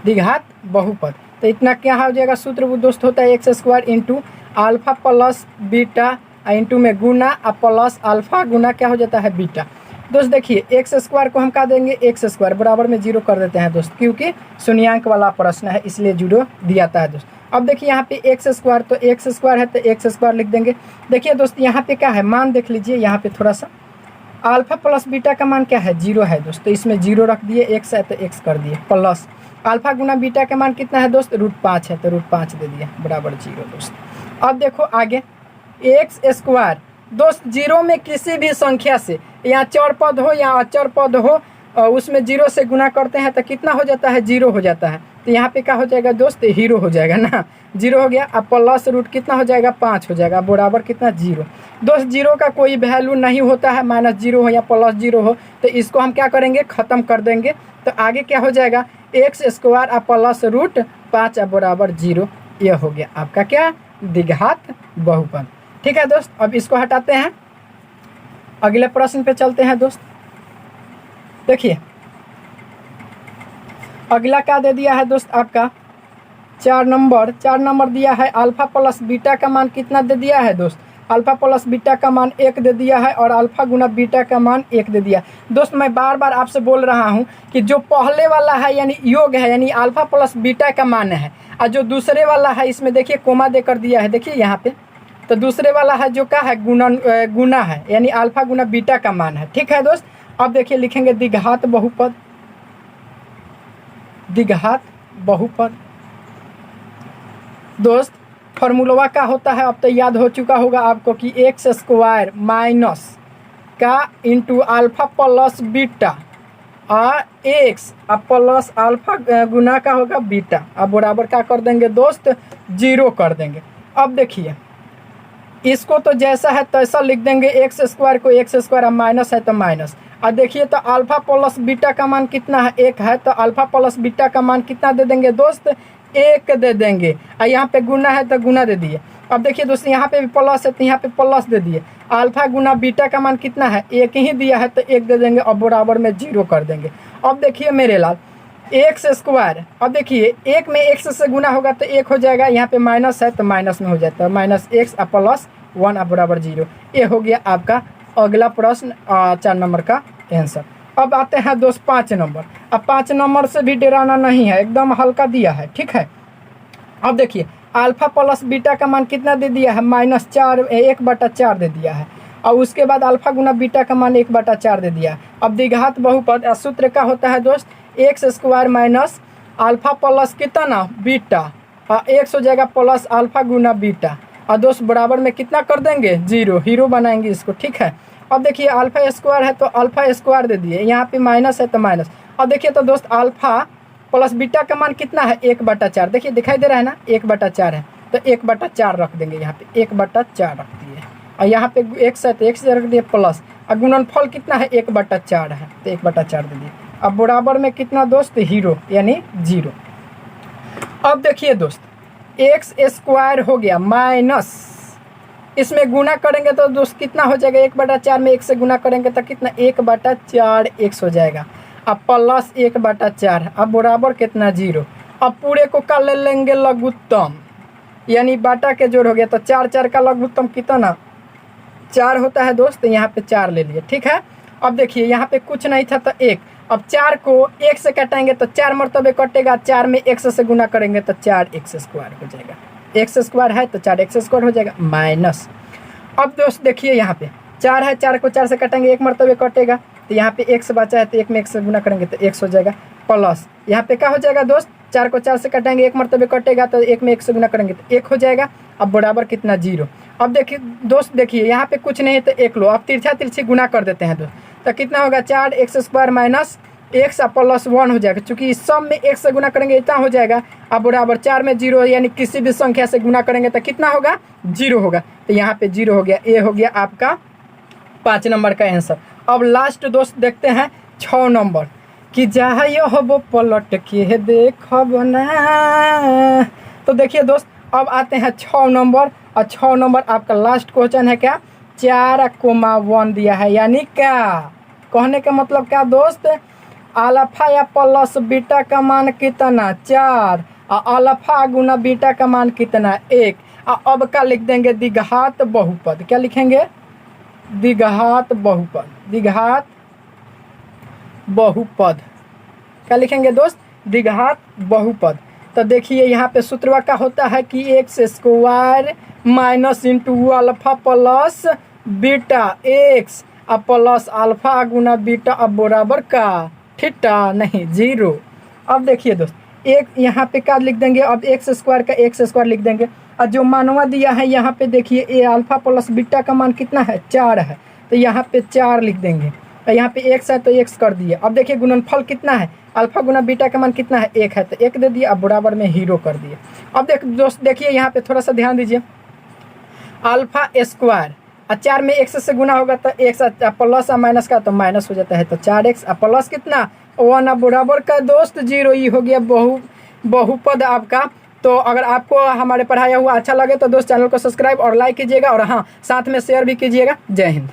द्विघात बहुपद। तो इतना क्या हो जाएगा, सूत्र वो दोस्त होता है x² into alpha plus beta into में गुना और प्लस अल्फा गुना क्या हो जाता है, बीटा। दोस्त देखिए x² को हम क्या देंगे, x² बराबर में 0 कर देते हैं दोस्त, क्योंकि शून्यांक वाला प्रश्न है इसलिए 0 दिया था दोस्त। अब देखिए यहाँ पे x² तो x² है तो x² लिख देंगे। देखिए दोस्त यहाँ पे क्या है, मान देख लीजिए, यहाँ पे थोड़ा सा अल्फा प्लस बीटा का मान क्या है, 0 है दोस्त, तो इसमें 0 रख दिए, x है तो x कर दिए, प्लस अल्फा गुना बीटा का मान कितना है दोस्त, √5 है तो √5 दे दिया, बराबर 0 दोस्त। अब देखो आगे x² दोस्त 0 में किसी भी संख्या से, या चर पद हो या अचर पद हो, उसमें 0 से गुना करते हैं तो कितना हो जाता है, 0 हो जाता है। तो यहाँ पे क्या हो जाएगा दोस्त, हीरो हो जाएगा ना, 0 हो गया। अब प्लस रूट कितना हो जाएगा, 5 हो जाएगा, बराबर कितना 0। दोस्त 0 का कोई वैल्यू नहीं होता है, -0 हो या +0 हो, तो इसको हम क्या करेंगे, ख़त्म कर देंगे। तो आगे क्या हो जाएगा, x² अब प्लस रूट 5 अब बराबर 0। यह हो गया आपका क्या, द्विघात बहुपद। ठीक है दोस्त, अब इसको हटाते हैं, अगले प्रश्न पे चलते हैं दोस्त। देखिए अगला क्या दे दिया है दोस्त, आपका 4 नंबर दिया है। अल्फा प्लस बीटा का मान कितना दे दिया है दोस्त, अल्फा प्लस बीटा का मान 1 दे दिया है और अल्फा गुना बीटा का मान 1 दे दिया। दोस्त मैं बार बार आपसे बोल रहा हूं कि जो पहले वाला है यानी योग है, यानी अल्फा प्लस बीटा का मान है, और जो दूसरे वाला है इसमें देखिए कोमा देकर दिया है, देखिए यहाँ पे, तो दूसरे वाला है जो क्या है, गुना है, यानी अल्फा गुना बीटा का मान है। ठीक है दोस्त, अब देखिए लिखेंगे द्विघात बहुपद, द्विघात बहुपद। दोस्त फॉर्मूला क्या होता है, अब तो याद हो चुका होगा आपको कि x² माइनस का इंटू अल्फा प्लस बीटा और x अब प्लस अल्फा गुना का होगा बीटा, अब बराबर क्या कर देंगे दोस्त, 0 कर देंगे। अब देखिए इसको तो जैसा है तैसा लिख देंगे, x² को x² अब माइनस है तो माइनस। और देखिए तो अल्फा प्लस बीटा का मान कितना है, 1 है, तो अल्फा प्लस बीटा का मान कितना दे देंगे दोस्त, 1 दे देंगे। और यहाँ पे गुना है तो गुना दे दिए। अब देखिए दोस्त यहाँ पे भी प्लस है तो यहाँ पे प्लस दे दिए। अल्फा गुना बीटा का मान कितना है, 1 ही दिया है तो 1 दे देंगे और बराबर में 0 कर देंगे। अब देखिए मेरे लाल x², अब देखिए 1 में x से गुना होगा तो 1 हो जाएगा, यहाँ पे माइनस है तो माइनस में हो जाता है, -x अब +1 अब बराबर 0। ये हो गया आपका अगला प्रश्न 4 नंबर का आंसर। अब आते हैं दोस्त 5 नंबर। अब 5 नंबर से भी डराना नहीं है, एकदम हल्का दिया है। ठीक है, अब देखिए अल्फा प्लस बीटा का मान कितना दे दिया है, -4 1/4 दे दिया है, और उसके बाद अल्फा गुना बीटा का मान 1/4 दे दिया। अब द्विघात बहुपद सूत्र का होता है दोस्त, x² माइनस अल्फा प्लस कितना बीटा, और x हो जाएगा प्लस अल्फा गुना बीटा, और दोस्त बराबर में कितना कर देंगे, 0, हीरो बनाएंगे इसको। ठीक है, अब देखिए अल्फा स्क्वायर है तो अल्फा स्क्वायर दे दिए, यहाँ पे माइनस है तो माइनस। अब देखिए तो दोस्त अल्फा प्लस बीटा का मान कितना है, 1/4, देखिए दिखाई दे रहा है ना, 1/4 है, तो 1/4 रख देंगे, यहाँ पे 1/4 रख दिए, और यहाँ पे x है तो x रख दिए प्लस, और गुणनफल कितना है, 1/4 है तो 1/4 दे दिए। अब बराबर में कितना दोस्त, हीरो यानी 0। अब देखिए दोस्त x² हो गया माइनस, इसमें गुना करेंगे तो दोस्त कितना हो जाएगा, 1/4 में 1 से गुना करेंगे तो कितना, 1/4 x हो जाएगा, अब प्लस 1/4, अब बराबर कितना 0। अब पूरे को कर ले लेंगे लघुत्तम, यानी बाटा के जोड़ हो गया, तो 4 का लघुत्तम कितना 4 होता है दोस्त, यहाँ पे 4 ले लिए। ठीक है, अब देखिए यहाँ पे कुछ नहीं था तो 1, अब 4 को 1 से कटाएंगे तो 4 मरतबे कटेगा, 4 में x से गुना करेंगे तो 4x² हो जाएगा, x² है तो 4x² हो जाएगा माइनस। अब दोस्त देखिए यहाँ पे 4 है, 4 को 4 से कटेंगे 1 मरतबे कटेगा, तो यहाँ पे x बचा है तो 1 में x से गुना करेंगे तो x हो जाएगा, प्लस यहाँ पे क्या हो जाएगा दोस्त, 4 को 4 से कटेंगे 1 मरतबे कटेगा तो 1 में 1 से गुना करेंगे तो 1 हो जाएगा, अब बराबर कितना 0। अब देखिए दोस्त, देखिए यहाँ पे कुछ नहीं है तो 1 लो, अब तिरछा तिरछी गुना कर देते हैं दोस्त, तो कितना होगा 4x² माइनस x प्लस 1 हो जाएगा, चूँकि इस सब में 1 से गुना करेंगे इतना हो जाएगा, अब बराबर 4 में 0, यानी किसी भी संख्या से गुना करेंगे तो कितना होगा, 0 होगा, तो यहाँ पे 0 हो गया। ये हो गया आपका 5 नंबर का आंसर। अब लास्ट दोस्त देखते हैं 6 नंबर, कि जाए हो पलट के देखब ना। तो देखिए दोस्त अब आते हैं 6 नंबर, और 6 नंबर आपका लास्ट क्वेश्चन है क्या, 4,1 दिया है, यानी क्या, कहने का मतलब क्या दोस्त, अल्फा या प्लस बीटा का मान कितना 4, और अल्फा गुना बीटा का मान कितना 1। अब क्या लिख देंगे, द्विघात बहुपद, क्या लिखेंगे, द्विघात बहुपद, द्विघात बहुपद, क्या लिखेंगे दोस्त, द्विघात बहुपद। तो देखिए यहाँ पे सूत्र का होता है कि x² minus into alpha plus beta x अब प्लस अल्फा गुना बीटा अब बराबर का थीटा, नहीं 0। अब देखिए दोस्त एक यहाँ पे क्या लिख देंगे, अब x² का x² लिख देंगे, और जो मानवा दिया है यहाँ पे देखिए, ये अल्फा प्लस बीटा का मान कितना है 4 है, तो यहाँ पे 4 लिख देंगे। यहाँ पे एक्स है तो एक्स कर दिए। अब देखिए गुणनफल कितना है, अल्फा गुना बीटा का मान कितना है, 1 है तो 1 दे दिए। अब बराबर में हीरो कर दिए। अब दोस्त देखिए यहाँ पे थोड़ा सा ध्यान दीजिए, अल्फा स्क्वायर 4 में एक्स से गुना होगा तो एक्स, प्लस और माइनस का तो माइनस हो जाता है तो 4x, प्लस कितना 1, अब बराबर का दोस्त 0। ये हो गया बहुपद आपका। तो अगर आपको हमारे पढ़ाया हुआ अच्छा लगे तो दोस्त चैनल को सब्सक्राइब और लाइक कीजिएगा, और हाँ साथ में शेयर भी कीजिएगा। जय हिंद।